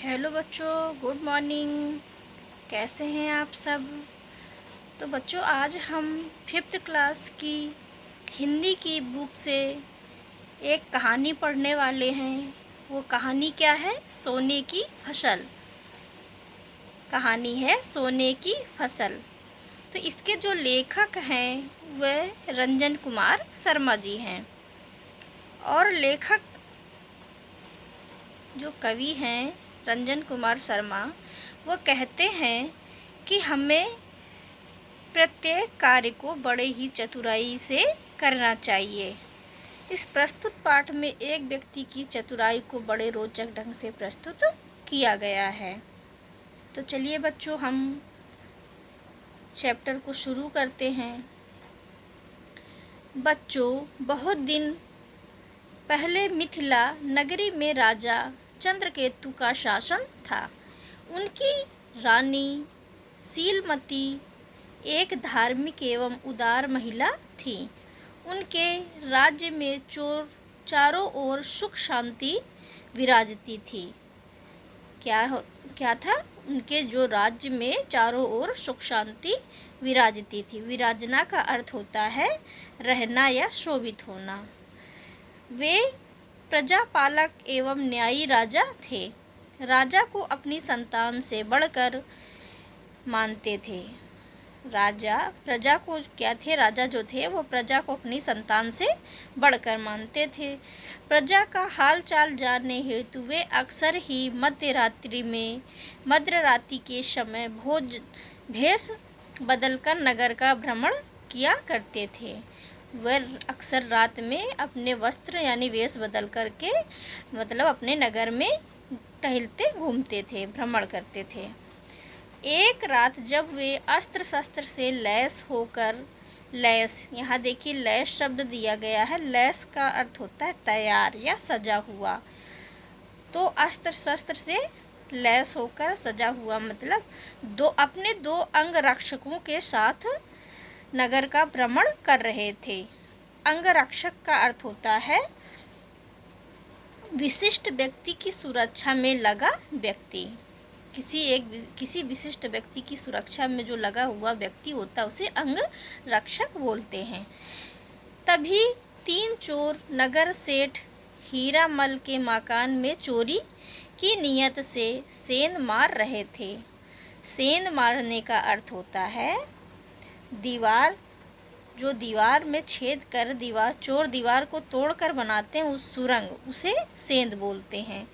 Hello बच्चों, good morning. कैसे हैं आप सब? तो बच्चों, आज हम फिफ्थ क्लास की हिंदी की बुक से एक कहानी पढ़ने वाले हैं। वो कहानी क्या है? सोने की फसल। कहानी है सोने की फसल। तो इसके जो लेखक हैं वह रंजन कुमार शर्मा जी हैं। और लेखक जो कवि हैं रंजन कुमार शर्मा, वो कहते हैं कि हमें प्रत्येक कार्य को बड़े ही चतुराई से करना चाहिए। इस प्रस्तुत पाठ में एक व्यक्ति की चतुराई को बड़े रोचक ढंग से प्रस्तुत किया गया है। तो चलिए बच्चों, हम चैप्टर को शुरू करते हैं। बच्चों, बहुत दिन पहले मिथिला नगरी में राजा चंद्रकेतु का शासन था। उनकी रानी शीलमती एक धार्मिक एवं उदार महिला थी। उनके राज्य में चारों ओर सुख शांति विराजती थी। क्या था? उनके जो राज्य में चारों ओर सुख शांति विराजती थी। विराजना का अर्थ होता है रहना या शोभित होना। वे प्रजापालक एवं न्यायी राजा थे। राजा को अपनी संतान से बढ़कर मानते थे। राजा प्रजा को क्या थे? राजा जो थे वो प्रजा को अपनी संतान से बढ़कर मानते थे। प्रजा का हाल चाल जानने हेतु वे अक्सर ही मध्य रात्रि के समय भेष बदलकर नगर का भ्रमण किया करते थे। वे अक्सर रात में अपने वस्त्र यानी वेश बदल करके मतलब अपने नगर में टहलते घूमते थे, भ्रमण करते थे। एक रात जब वे अस्त्र शस्त्र से लैस होकर, लैस, यहाँ देखिए लैस शब्द दिया गया है। लैस का अर्थ होता है तैयार या सजा हुआ। तो अस्त्र शस्त्र से लैस होकर सजा हुआ मतलब अपने दो अंगरक्षकों के साथ नगर का भ्रमण कर रहे थे। अंगरक्षक का अर्थ होता है विशिष्ट व्यक्ति की सुरक्षा में लगा व्यक्ति। किसी विशिष्ट व्यक्ति की सुरक्षा में जो लगा हुआ व्यक्ति होता है उसे अंग रक्षक बोलते हैं। तभी 3 चोर नगर सेठ हीरामल के मकान में चोरी की नियत से सेंध मार रहे थे। सेंध मारने का अर्थ होता है दीवार में छेद कर चोर दीवार को तोड़कर बनाते हैं उस सुरंग, उसे सेंध बोलते हैं।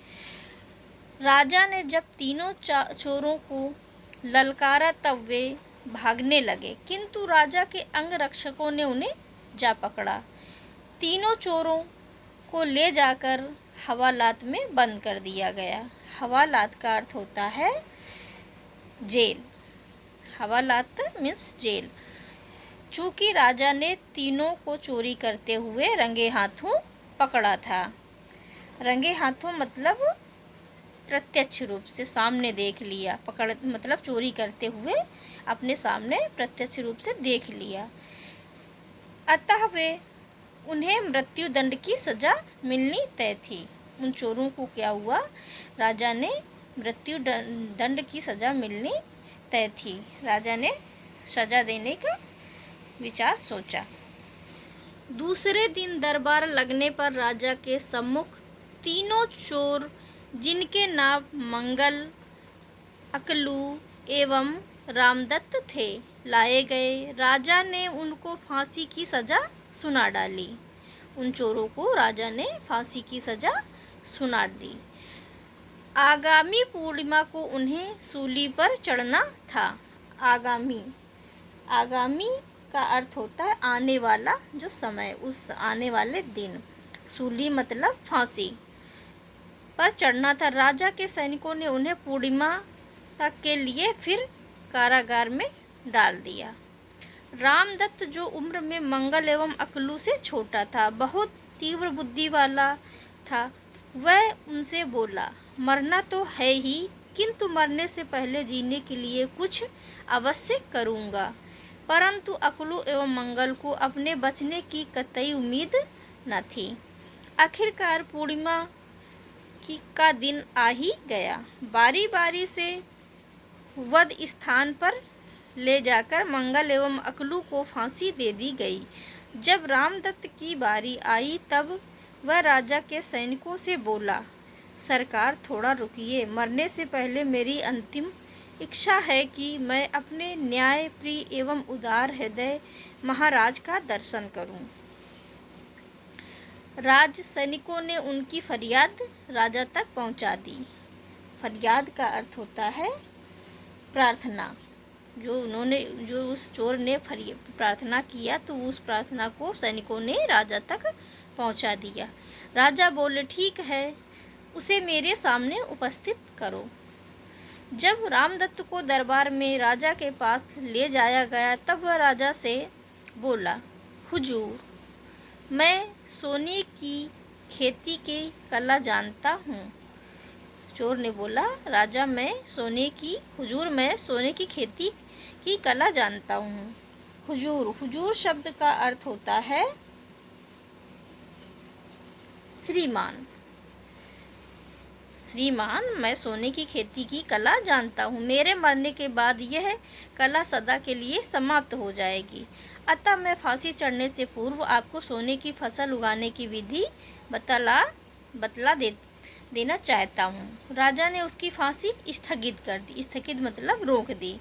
राजा ने जब तीनों चोरों को ललकारा तब वे भागने लगे, किंतु राजा के अंगरक्षकों ने उन्हें जा पकड़ा। तीनों चोरों को ले जाकर हवालात में बंद कर दिया गया। हवालात का अर्थ होता है जेल। हवालात means jail. चूँकि राजा ने तीनों को चोरी करते हुए रंगे हाथों पकड़ा था। रंगे हाथों मतलब प्रत्यक्ष रूप से सामने देख लिया। पकड़ मतलब चोरी करते हुए अपने सामने प्रत्यक्ष रूप से देख लिया। अतः उन्हें मृत्यु दंड की सजा मिलनी तय थी। उन चोरों को क्या हुआ? राजा ने मृत्यु दंड की सजा मिलनी तय थी। राजा ने सजा देने का विचार सोचा। दूसरे दिन दरबार लगने पर राजा के सम्मुख तीनों चोर, जिनके नाम मंगल, अकलू एवं रामदत्त थे, लाए गए। राजा ने उनको फांसी की सजा सुना डाली। उन चोरों को राजा ने फांसी की सजा सुना दी। आगामी पूर्णिमा को उन्हें सूली पर चढ़ना था। आगामी का अर्थ होता है आने वाला जो समय, उस आने वाले दिन। सूली मतलब फांसी पर चढ़ना था। राजा के सैनिकों ने उन्हें पूर्णिमा तक के लिए फिर कारागार में डाल दिया। रामदत्त जो उम्र में मंगल एवं अकलू से छोटा था, बहुत तीव्र बुद्धि वाला था, वह उनसे बोला, मरना तो है ही, किंतु मरने से पहले जीने के लिए कुछ अवश्य करूँगा। परंतु अकलू एवं मंगल को अपने बचने की कतई उम्मीद न थी। आखिरकार पूर्णिमा का दिन आ ही गया। बारी बारी से वध स्थान पर ले जाकर मंगल एवं अकलू को फांसी दे दी गई। जब रामदत्त की बारी आई तब वह राजा के सैनिकों से बोला, सरकार थोड़ा रुकिए, मरने से पहले मेरी अंतिम इच्छा है कि मैं अपने न्याय प्रिय एवं उदार हृदय महाराज का दर्शन करूं। राज सैनिकों ने उनकी फरियाद राजा तक पहुंचा दी। फरियाद का अर्थ होता है प्रार्थना। जो उस चोर ने प्रार्थना किया तो उस प्रार्थना को सैनिकों ने राजा तक पहुंचा दिया। राजा बोले, ठीक है, उसे मेरे सामने उपस्थित करो। जब रामदत्त को दरबार में राजा के पास ले जाया गया तब वह राजा से बोला, हुजूर, मैं सोने की खेती की कला जानता हूँ। चोर ने बोला, राजा, मैं सोने की खेती की कला जानता हूँ। हुजूर शब्द का अर्थ होता है श्रीमान। मैं सोने की खेती की कला जानता हूँ। मेरे मरने के बाद यह कला सदा के लिए समाप्त हो जाएगी। अतः मैं फांसी चढ़ने से पूर्व आपको सोने की फसल उगाने की विधि बतला देना चाहता हूँ। राजा ने उसकी फांसी स्थगित कर दी। स्थगित मतलब रोक दी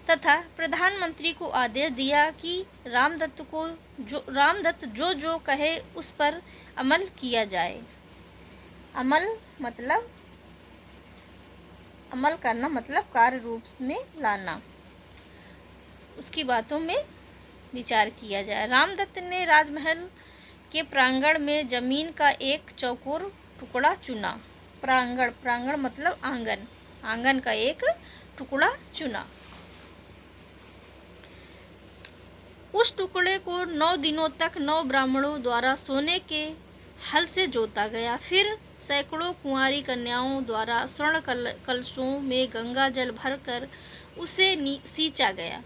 तथा प्रधानमंत्री को आदेश दिया कि रामदत्त जो कहे उस पर अमल किया जाए। अमल करना मतलब कार्य रूप में लाना, उसकी बातों में विचार किया जाए। रामदत्त ने राजमहल के प्रांगण में जमीन का एक चौकोर टुकड़ा चुना। प्रांगण मतलब आंगन का एक टुकड़ा चुना। उस टुकड़े को 9 दिनों तक 9 ब्राह्मणों द्वारा सोने के हल से जोता गया। फिर सैकड़ों कुंवारी कन्याओं द्वारा स्वर्ण कलशों में गंगा जल भरकर उसे सींचा गया।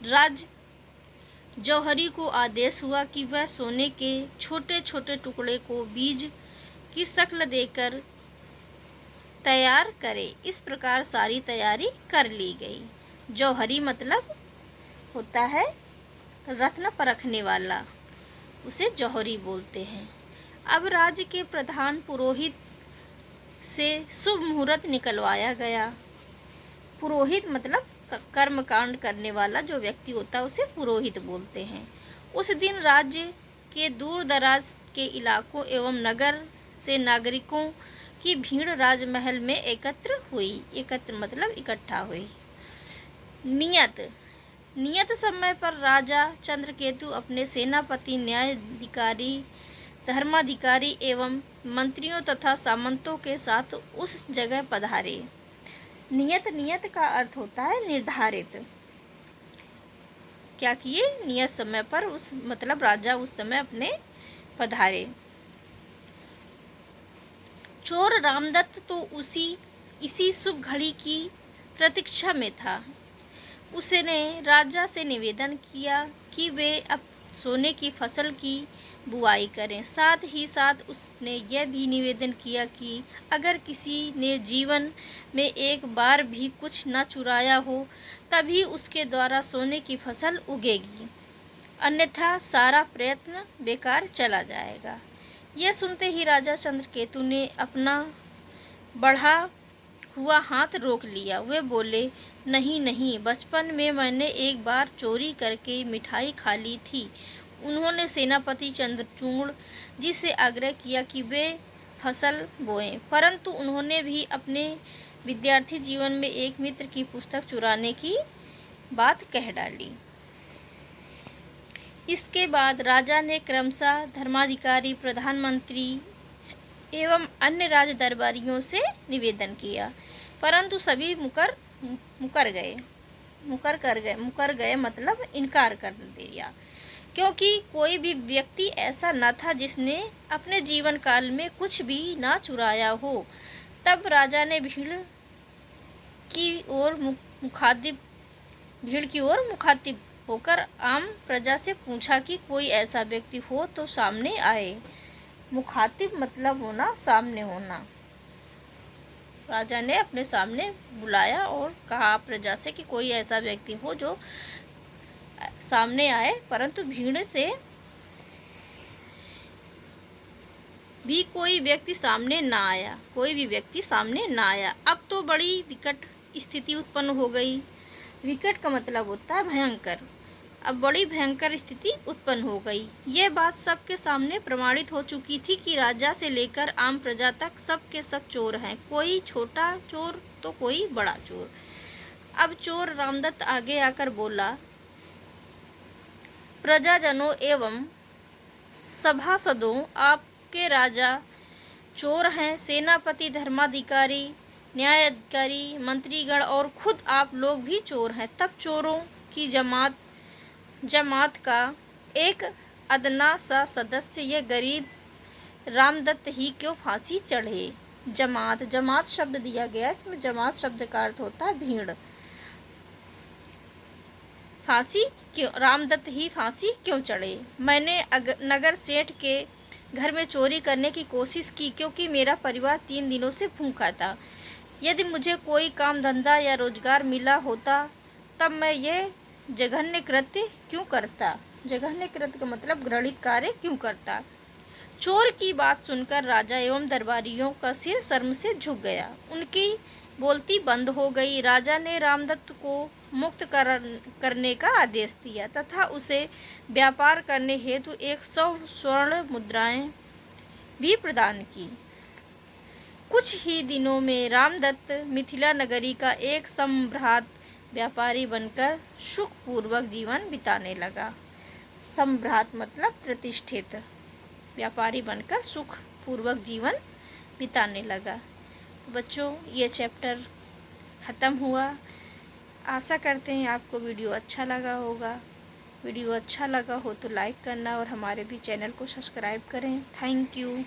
राज जौहरी को आदेश हुआ कि वह सोने के छोटे छोटे टुकड़े को बीज की शक्ल देकर तैयार करे। इस प्रकार सारी तैयारी कर ली गई। जौहरी मतलब होता है रत्न परखने वाला, उसे जौहरी बोलते हैं। अब राज्य के प्रधान पुरोहित से शुभ मुहूर्त निकलवाया गया। पुरोहित मतलब कर्म कांड करने वाला जो व्यक्ति होता है उसे पुरोहित बोलते हैं। उस दिन राज्य के दूर दराज के इलाकों एवं नगर से नागरिकों की भीड़ राजमहल में एकत्र हुई। एकत्र मतलब इकट्ठा हुई। नियत समय पर राजा चंद्रकेतु अपने सेनापति, न्यायाधिकारी, धर्माधिकारी एवं मंत्रियों तथा सामंतों के साथ उस जगह पधारे। नियत का अर्थ होता है निर्धारित। क्या किए? नियत समय पर राजा उस समय अपने पधारे। चोर रामदत्त तो इसी शुभ घड़ी की प्रतीक्षा में था। उसने राजा से निवेदन किया कि वे अब सोने की फसल की बुआई करें। साथ ही साथ उसने यह भी निवेदन किया कि अगर किसी ने जीवन में एक बार भी कुछ न चुराया हो तभी उसके द्वारा सोने की फसल उगेगी, अन्यथा सारा प्रयत्न बेकार चला जाएगा। यह सुनते ही राजा चंद्रकेतु ने अपना बढ़ा हुआ हाथ रोक लिया। वे बोले, नहीं, बचपन में मैंने एक बार चोरी करके मिठाई खा ली थी। उन्होंने सेनापति चंद्रचूड़ जी से आग्रह किया कि वे फसल बोएं, परंतु उन्होंने भी अपने विद्यार्थी जीवन में एक मित्र की पुस्तक चुराने की बात कह डाली। इसके बाद राजा ने क्रमशः धर्माधिकारी, प्रधानमंत्री एवं अन्य राज दरबारियों से निवेदन किया, परंतु सभी मुकर गए मतलब इनकार कर दिया, क्योंकि कोई भी व्यक्ति ऐसा न था जिसने अपने जीवन काल में कुछ भी ना चुराया हो। तब राजा ने भीड़ की ओर मुखातिब होकर आम प्रजा से पूछा कि कोई ऐसा व्यक्ति हो तो सामने आए। मुखातिब मतलब होना, सामने होना। राजा ने अपने सामने बुलाया और कहा प्रजा से कि कोई ऐसा व्यक्ति हो जो सामने आए, परंतु भीड़ से भी कोई व्यक्ति सामने ना आया, कोई भी व्यक्ति सामने ना आया। अब तो बड़ी विकट स्थिति उत्पन्न हो गई। विकट का मतलब होता है भयंकर। अब बड़ी भयंकर स्थिति उत्पन्न हो गई। ये बात सबके सामने प्रमाणित हो चुकी थी कि राजा से लेकर आम प्रजा तक सब के सब चोर हैं, कोई छोटा चोर तो कोई बड़ा चोर। अब चोर रामदत्त आगे आकर बोला, प्रजाजनों एवं सभासदों, आपके राजा चोर हैं, सेनापति, धर्माधिकारी, न्यायाधिकारी, मंत्रीगण और खुद आप लोग भी चोर हैं। तब चोरों की जमात का एक अदना सा सदस्य, यह गरीब रामदत्त ही क्यों फांसी चढ़े। जमात शब्द दिया गया, इसमें जमात शब्द का अर्थ होता है भीड़। फांसी क्यों, रामदत्त ही फांसी क्यों चढ़े। मैंने नगर सेठ के घर में चोरी करने की कोशिश की क्योंकि मेरा परिवार 3 दिनों से भूखा था। यदि मुझे कोई काम धंधा या रोजगार मिला होता तब मैं यह जघन्य कृत्य क्यों करता। जघन्य कृत्य का मतलब घृणित कार्य क्यों करता। चोर की बात सुनकर राजा एवं दरबारियों का सिर शर्म से झुक गया। उनकी बोलती बंद हो गई। राजा ने रामदत्त को मुक्त करने का आदेश दिया तथा उसे व्यापार करने हेतु 100 स्वर्ण मुद्राएं भी प्रदान की। कुछ ही दिनों में रामदत्त मिथिला नगरी का एक सम्भ्रात व्यापारी बनकर सुखपूर्वक जीवन बिताने लगा। सम्भ्रात मतलब प्रतिष्ठित, व्यापारी बनकर सुखपूर्वक जीवन बिताने लगा। बच्चों, ये चैप्टर ख़त्म हुआ। आशा करते हैं आपको वीडियो अच्छा लगा होगा। वीडियो अच्छा लगा हो तो लाइक करना और हमारे भी चैनल को सब्सक्राइब करें। Thank you.